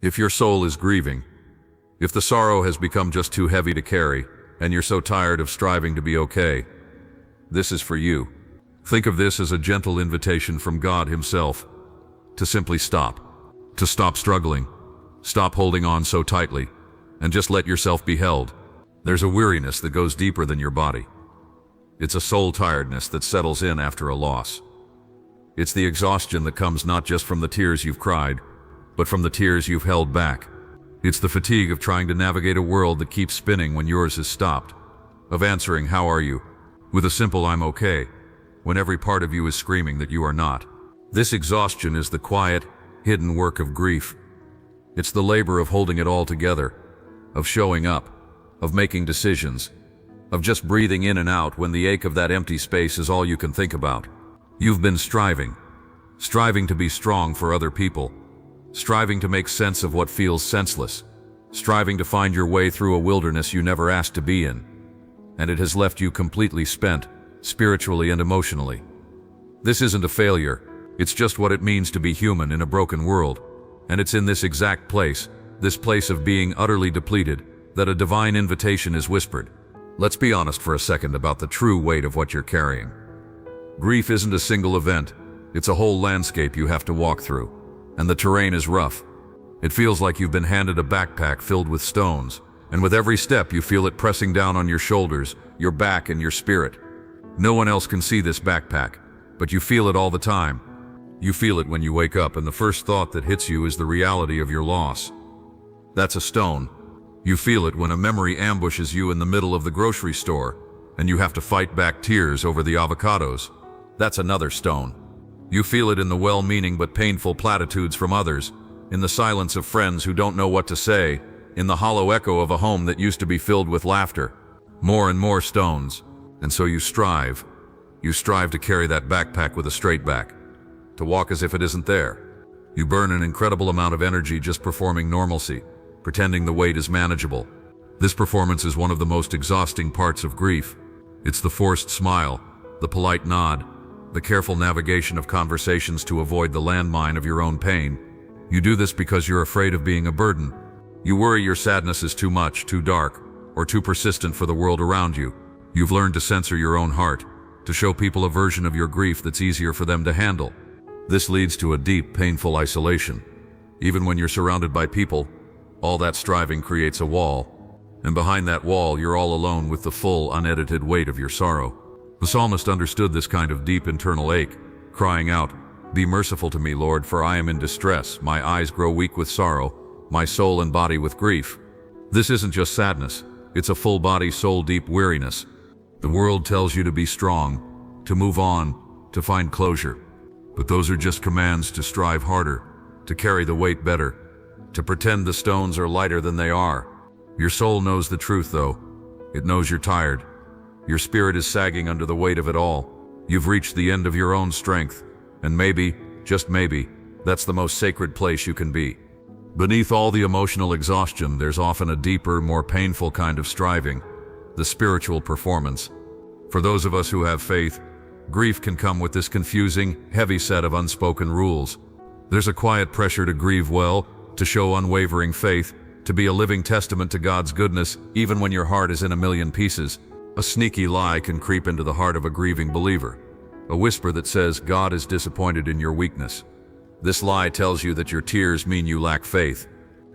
If your soul is grieving, if the sorrow has become just too heavy to carry, and you're so tired of striving to be okay, this is for you. Think of this as a gentle invitation from God Himself to simply stop, to stop struggling, stop holding on so tightly, and just let yourself be held. There's a weariness that goes deeper than your body. It's a soul tiredness that settles in after a loss. It's the exhaustion that comes not just from the tears you've cried, but from the tears you've held back. It's the fatigue of trying to navigate a world that keeps spinning when yours has stopped, of answering "How are you?" with a simple "I'm okay," when every part of you is screaming that you are not. This exhaustion is the quiet, hidden work of grief. It's the labor of holding it all together, of showing up, of making decisions, of just breathing in and out when the ache of that empty space is all you can think about. You've been striving to be strong for other people, striving to make sense of what feels senseless, striving to find your way through a wilderness you never asked to be in, and it has left you completely spent, spiritually and emotionally. This isn't a failure, it's just what it means to be human in a broken world, and it's in this exact place, this place of being utterly depleted, that a divine invitation is whispered. Let's be honest for a second about the true weight of what you're carrying. Grief isn't a single event, it's a whole landscape you have to walk through. And the terrain is rough. It feels like you've been handed a backpack filled with stones, and with every step you feel it pressing down on your shoulders, your back, and your spirit. No one else can see this backpack, but you feel it all the time. You feel it when you wake up and the first thought that hits you is the reality of your loss. That's a stone. You feel it when a memory ambushes you in the middle of the grocery store, and you have to fight back tears over the avocados. That's another stone. You feel it in the well-meaning but painful platitudes from others, in the silence of friends who don't know what to say, in the hollow echo of a home that used to be filled with laughter. More and more stones. And so you strive. You strive to carry that backpack with a straight back, to walk as if it isn't there. You burn an incredible amount of energy just performing normalcy, pretending the weight is manageable. This performance is one of the most exhausting parts of grief. It's the forced smile, the polite nod, the careful navigation of conversations to avoid the landmine of your own pain. You do this because you're afraid of being a burden. You worry your sadness is too much, too dark, or too persistent for the world around you. You've learned to censor your own heart, to show people a version of your grief that's easier for them to handle. This leads to a deep, painful isolation. Even when you're surrounded by people, all that striving creates a wall. And behind that wall, you're all alone with the full, unedited weight of your sorrow. The psalmist understood this kind of deep internal ache, crying out, "Be merciful to me, Lord, for I am in distress. My eyes grow weak with sorrow, my soul and body with grief." This isn't just sadness, it's a full-body, soul-deep weariness. The world tells you to be strong, to move on, to find closure. But those are just commands to strive harder, to carry the weight better, to pretend the stones are lighter than they are. Your soul knows the truth, though. It knows you're tired. Your spirit is sagging under the weight of it all. You've reached the end of your own strength, and maybe, just maybe, that's the most sacred place you can be. Beneath all the emotional exhaustion, there's often a deeper, more painful kind of striving, the spiritual performance. For those of us who have faith, grief can come with this confusing, heavy set of unspoken rules. There's a quiet pressure to grieve well, to show unwavering faith, to be a living testament to God's goodness, even when your heart is in a million pieces. A sneaky lie can creep into the heart of a grieving believer, a whisper that says God is disappointed in your weakness. This lie tells you that your tears mean you lack faith,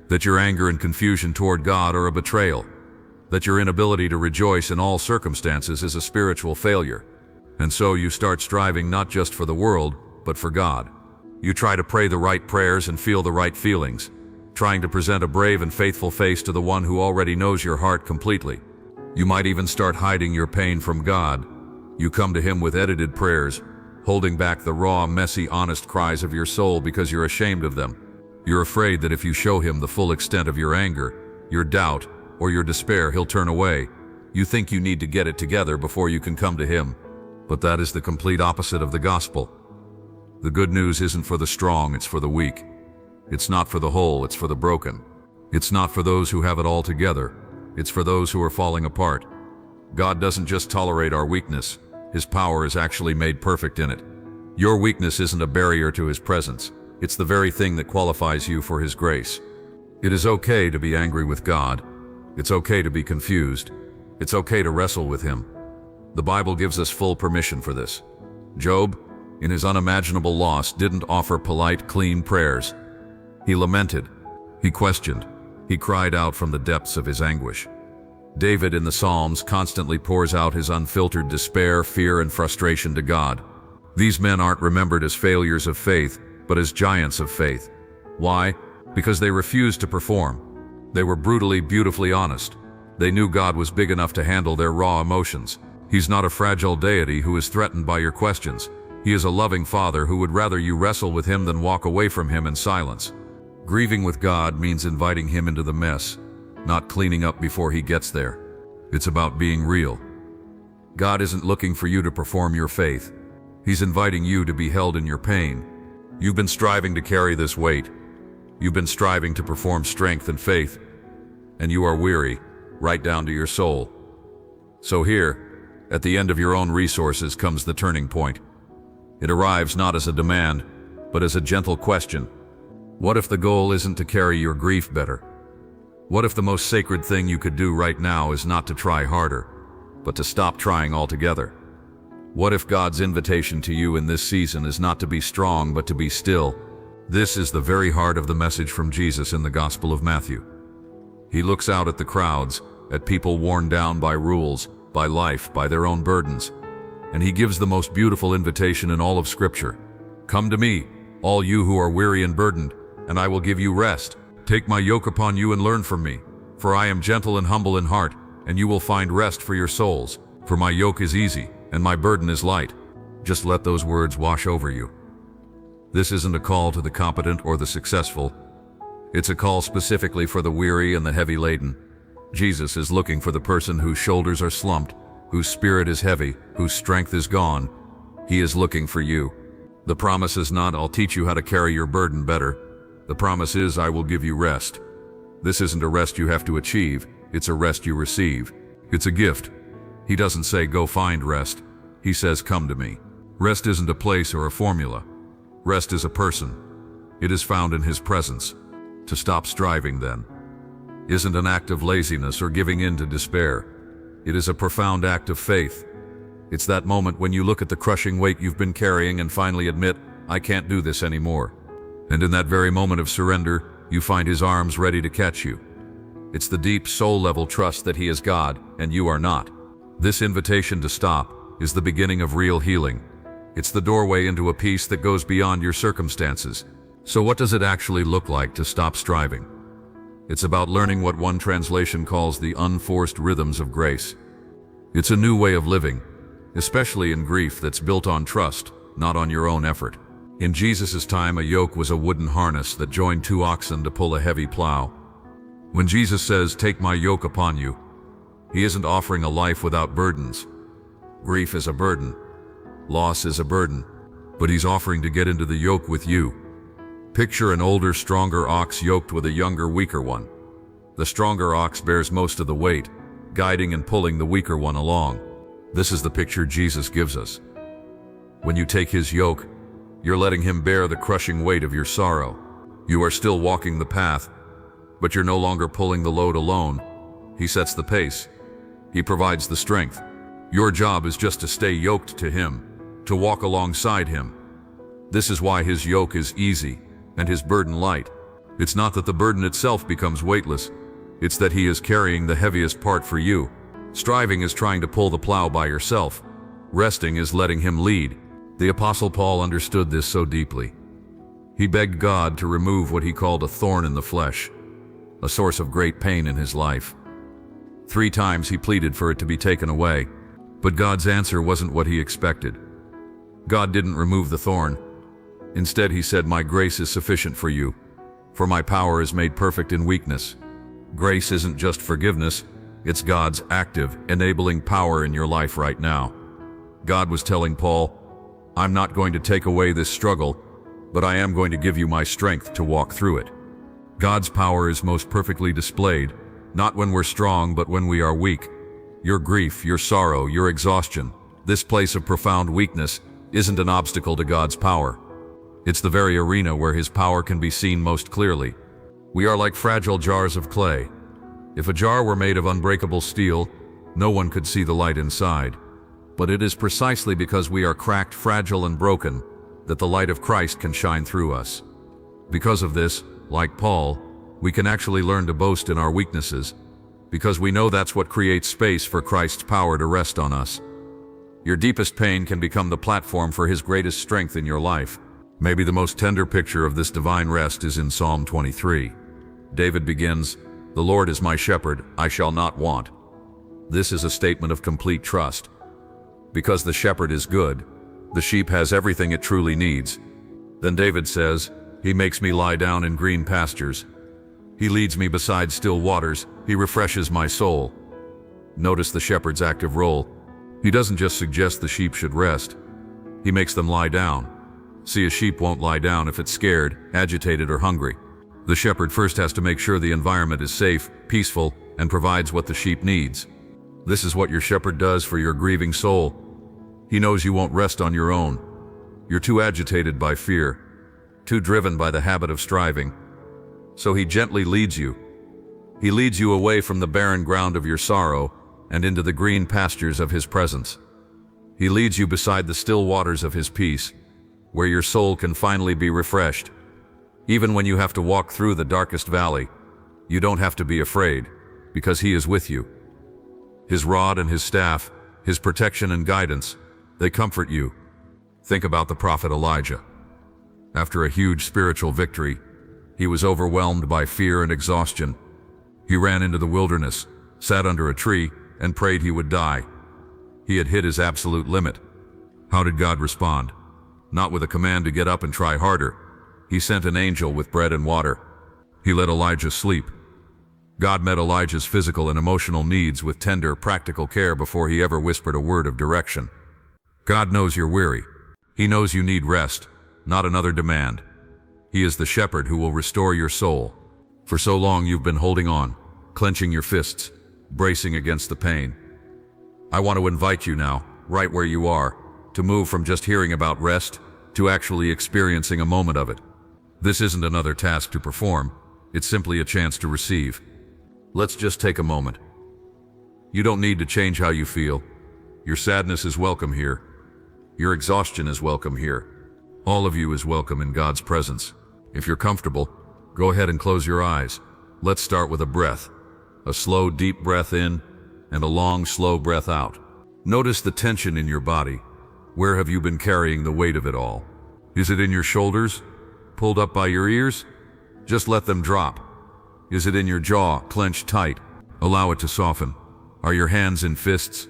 that your anger and confusion toward God are a betrayal, that your inability to rejoice in all circumstances is a spiritual failure. And so you start striving not just for the world, but for God. You try to pray the right prayers and feel the right feelings, trying to present a brave and faithful face to the one who already knows your heart completely. You might even start hiding your pain from God. You come to Him with edited prayers, holding back the raw, messy, honest cries of your soul because you're ashamed of them. You're afraid that if you show Him the full extent of your anger, your doubt, or your despair, He'll turn away. You think you need to get it together before you can come to Him. But that is the complete opposite of the gospel. The good news isn't for the strong, it's for the weak. It's not for the whole, it's for the broken. It's not for those who have it all together. It's for those who are falling apart. God doesn't just tolerate our weakness. His power is actually made perfect in it. Your weakness isn't a barrier to His presence. It's the very thing that qualifies you for His grace. It is okay to be angry with God. It's okay to be confused. It's okay to wrestle with Him. The Bible gives us full permission for this. Job, in his unimaginable loss, didn't offer polite, clean prayers. He lamented. He questioned. He cried out from the depths of his anguish. David in the Psalms constantly pours out his unfiltered despair, fear, and frustration to God. These men aren't remembered as failures of faith, but as giants of faith. Why? Because they refused to perform. They were brutally, beautifully honest. They knew God was big enough to handle their raw emotions. He's not a fragile deity who is threatened by your questions. He is a loving Father who would rather you wrestle with Him than walk away from Him in silence. Grieving with God means inviting Him into the mess, not cleaning up before He gets there. It's about being real. God isn't looking for you to perform your faith. He's inviting you to be held in your pain. You've been striving to carry this weight. You've been striving to perform strength and faith, and you are weary, right down to your soul. So here, at the end of your own resources, comes the turning point. It arrives not as a demand, but as a gentle question. What if the goal isn't to carry your grief better? What if the most sacred thing you could do right now is not to try harder, but to stop trying altogether? What if God's invitation to you in this season is not to be strong, but to be still? This is the very heart of the message from Jesus in the Gospel of Matthew. He looks out at the crowds, at people worn down by rules, by life, by their own burdens, and He gives the most beautiful invitation in all of Scripture. Come to me, all you who are weary and burdened, and I will give you rest. Take my yoke upon you and learn from me, for I am gentle and humble in heart, and you will find rest for your souls. For my yoke is easy, and my burden is light. Just let those words wash over you. This isn't a call to the competent or the successful. It's a call specifically for the weary and the heavy laden. Jesus is looking for the person whose shoulders are slumped, whose spirit is heavy, whose strength is gone. He is looking for you. The promise is not, I'll teach you how to carry your burden better. The promise is, I will give you rest. This isn't a rest you have to achieve, it's a rest you receive. It's a gift. He doesn't say, go find rest. He says, come to me. Rest isn't a place or a formula. Rest is a person. It is found in His presence. To stop striving, then, isn't an act of laziness or giving in to despair. It is a profound act of faith. It's that moment when you look at the crushing weight you've been carrying and finally admit, I can't do this anymore. And in that very moment of surrender, you find His arms ready to catch you. It's the deep soul-level trust that He is God and you are not. This invitation to stop is the beginning of real healing. It's the doorway into a peace that goes beyond your circumstances. So what does it actually look like to stop striving? It's about learning what one translation calls the unforced rhythms of grace. It's a new way of living, especially in grief that's built on trust, not on your own effort. In Jesus' time, a yoke was a wooden harness that joined two oxen to pull a heavy plow. When Jesus says, take my yoke upon you, He isn't offering a life without burdens. Grief is a burden. Loss is a burden. But He's offering to get into the yoke with you. Picture an older, stronger ox yoked with a younger, weaker one. The stronger ox bears most of the weight, guiding and pulling the weaker one along. This is the picture Jesus gives us. When you take His yoke, you're letting Him bear the crushing weight of your sorrow. You are still walking the path, but you're no longer pulling the load alone. He sets the pace. He provides the strength. Your job is just to stay yoked to Him, to walk alongside Him. This is why His yoke is easy and His burden light. It's not that the burden itself becomes weightless. It's that He is carrying the heaviest part for you. Striving is trying to pull the plow by yourself. Resting is letting Him lead. The Apostle Paul understood this so deeply. He begged God to remove what he called a thorn in the flesh, a source of great pain in his life. 3 times he pleaded for it to be taken away, but God's answer wasn't what he expected. God didn't remove the thorn. Instead, He said, my grace is sufficient for you, for my power is made perfect in weakness. Grace isn't just forgiveness, it's God's active, enabling power in your life right now. God was telling Paul, I'm not going to take away this struggle, but I am going to give you my strength to walk through it. God's power is most perfectly displayed, not when we're strong, but when we are weak. Your grief, your sorrow, your exhaustion, this place of profound weakness, isn't an obstacle to God's power. It's the very arena where His power can be seen most clearly. We are like fragile jars of clay. If a jar were made of unbreakable steel, no one could see the light inside. But it is precisely because we are cracked, fragile, and broken that the light of Christ can shine through us. Because of this, like Paul, we can actually learn to boast in our weaknesses, because we know that's what creates space for Christ's power to rest on us. Your deepest pain can become the platform for His greatest strength in your life. Maybe the most tender picture of this divine rest is in Psalm 23. David begins, "The Lord is my shepherd, I shall not want." This is a statement of complete trust. Because the shepherd is good, the sheep has everything it truly needs. Then David says, "He makes me lie down in green pastures. He leads me beside still waters. He refreshes my soul." Notice the shepherd's active role. He doesn't just suggest the sheep should rest. He makes them lie down. See, a sheep won't lie down if it's scared, agitated, or hungry. The shepherd first has to make sure the environment is safe, peaceful, and provides what the sheep needs. This is what your shepherd does for your grieving soul. He knows you won't rest on your own. You're too agitated by fear, too driven by the habit of striving. So He gently leads you. He leads you away from the barren ground of your sorrow and into the green pastures of His presence. He leads you beside the still waters of His peace, where your soul can finally be refreshed. Even when you have to walk through the darkest valley, you don't have to be afraid, because He is with you. His rod and His staff, His protection and guidance, they comfort you. Think about the prophet Elijah. After a huge spiritual victory, he was overwhelmed by fear and exhaustion. He ran into the wilderness, sat under a tree, and prayed he would die. He had hit his absolute limit. How did God respond? Not with a command to get up and try harder. He sent an angel with bread and water. He let Elijah sleep. God met Elijah's physical and emotional needs with tender, practical care before He ever whispered a word of direction. God knows you're weary. He knows you need rest, not another demand. He is the shepherd who will restore your soul. For so long you've been holding on, clenching your fists, bracing against the pain. I want to invite you now, right where you are, to move from just hearing about rest to actually experiencing a moment of it. This isn't another task to perform, it's simply a chance to receive. Let's just take a moment. You don't need to change how you feel. Your sadness is welcome here. Your exhaustion is welcome here. All of you is welcome in God's presence. If you're comfortable, go ahead and close your eyes. Let's start with a breath. A slow, deep breath in and a long, slow breath out. Notice the tension in your body. Where have you been carrying the weight of it all? Is it in your shoulders? Pulled up by your ears? Just let them drop. Is it in your jaw, clenched tight? Allow it to soften. Are your hands in fists?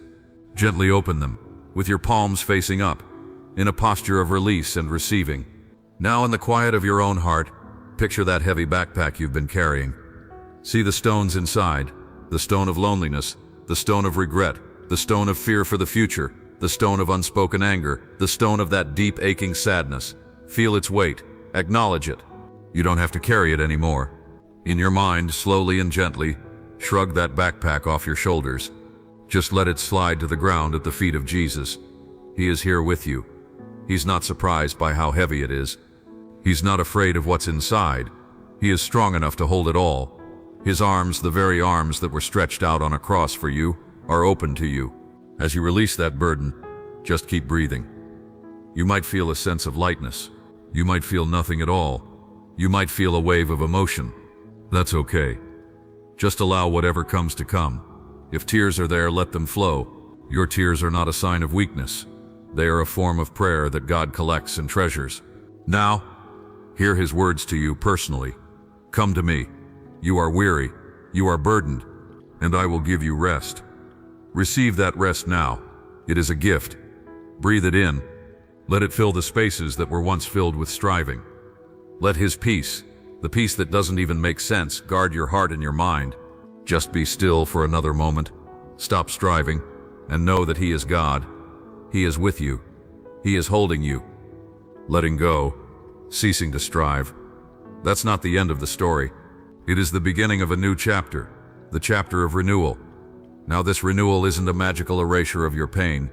Gently open them, with your palms facing up, in a posture of release and receiving. Now in the quiet of your own heart, picture that heavy backpack you've been carrying. See the stones inside, the stone of loneliness, the stone of regret, the stone of fear for the future, the stone of unspoken anger, the stone of that deep aching sadness. Feel its weight, acknowledge it. You don't have to carry it anymore. In your mind, slowly and gently, shrug that backpack off your shoulders. Just let it slide to the ground at the feet of Jesus. He is here with you. He's not surprised by how heavy it is. He's not afraid of what's inside. He is strong enough to hold it all. His arms, the very arms that were stretched out on a cross for you, are open to you. As you release that burden, just keep breathing. You might feel a sense of lightness. You might feel nothing at all. You might feel a wave of emotion. That's okay. Just allow whatever comes to come. If tears are there, let them flow. Your tears are not a sign of weakness. They are a form of prayer that God collects and treasures. Now, hear His words to you personally. Come to me. You are weary. You are burdened. And I will give you rest. Receive that rest now. It is a gift. Breathe it in. Let it fill the spaces that were once filled with striving. Let His peace, the peace that doesn't even make sense, guard your heart and your mind. Just be still for another moment. Stop striving and know that He is God. He is with you. He is holding you. Letting go, ceasing to strive. That's not the end of the story. It is the beginning of a new chapter, the chapter of renewal. Now this renewal isn't a magical erasure of your pain.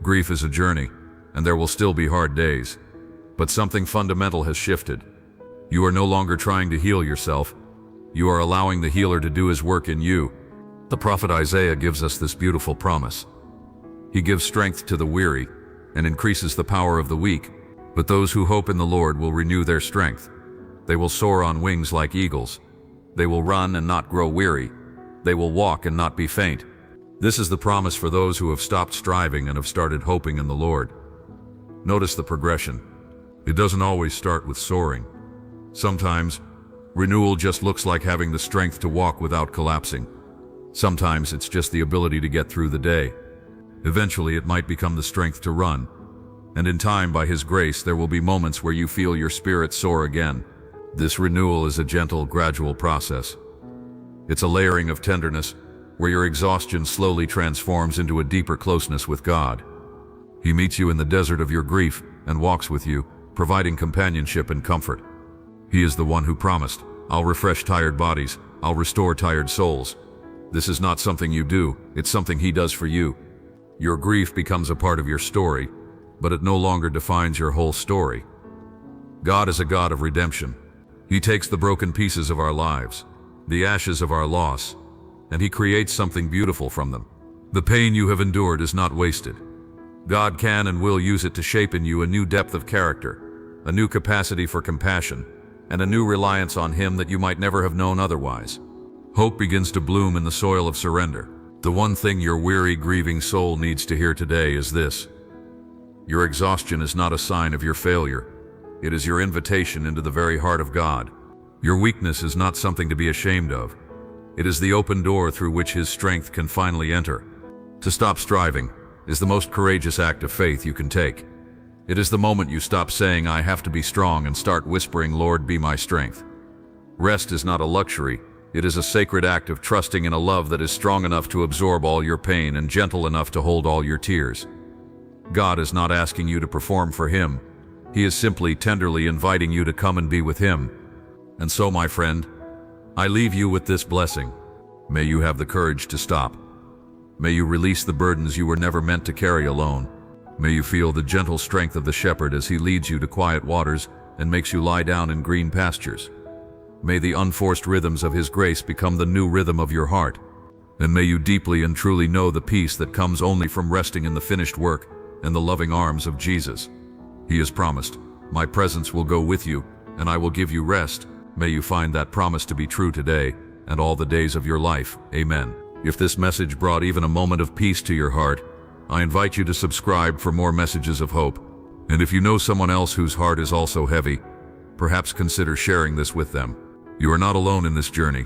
Grief is a journey, and there will still be hard days. But something fundamental has shifted. You are no longer trying to heal yourself. You are allowing the healer to do his work in you. The prophet Isaiah gives us this beautiful promise. He gives strength to the weary and increases the power of the weak. But those who hope in the Lord will renew their strength. They will soar on wings like eagles. They will run and not grow weary. They will walk and not be faint. This is the promise for those who have stopped striving and have started hoping in the Lord. Notice the progression. It doesn't always start with soaring. Sometimes, renewal just looks like having the strength to walk without collapsing. Sometimes it's just the ability to get through the day. Eventually, it might become the strength to run. And in time, by His grace, there will be moments where you feel your spirit soar again. This renewal is a gentle, gradual process. It's a layering of tenderness, where your exhaustion slowly transforms into a deeper closeness with God. He meets you in the desert of your grief and walks with you, providing companionship and comfort. He is the one who promised, "I'll refresh tired bodies, I'll restore tired souls." This is not something you do, it's something He does for you. Your grief becomes a part of your story, but it no longer defines your whole story. God is a God of redemption. He takes the broken pieces of our lives, the ashes of our loss, and He creates something beautiful from them. The pain you have endured is not wasted. God can and will use it to shape in you a new depth of character, a new capacity for compassion, and a new reliance on Him that you might never have known otherwise. Hope begins to bloom in the soil of surrender. The one thing your weary, grieving soul needs to hear today is this: your exhaustion is not a sign of your failure. It is your invitation into the very heart of God. Your weakness is not something to be ashamed of. It is the open door through which His strength can finally enter. To stop striving is the most courageous act of faith you can take. It is the moment you stop saying, "I have to be strong," and start whispering, "Lord, be my strength." Rest is not a luxury. It is a sacred act of trusting in a love that is strong enough to absorb all your pain and gentle enough to hold all your tears. God is not asking you to perform for Him. He is simply tenderly inviting you to come and be with Him. And so, my friend, I leave you with this blessing. May you have the courage to stop. May you release the burdens you were never meant to carry alone. May you feel the gentle strength of the shepherd as he leads you to quiet waters and makes you lie down in green pastures. May the unforced rhythms of His grace become the new rhythm of your heart. And may you deeply and truly know the peace that comes only from resting in the finished work and the loving arms of Jesus. He has promised, "My presence will go with you, and I will give you rest." May you find that promise to be true today and all the days of your life. Amen. If this message brought even a moment of peace to your heart, I invite you to subscribe for more messages of hope. And if you know someone else whose heart is also heavy, perhaps consider sharing this with them. You are not alone in this journey.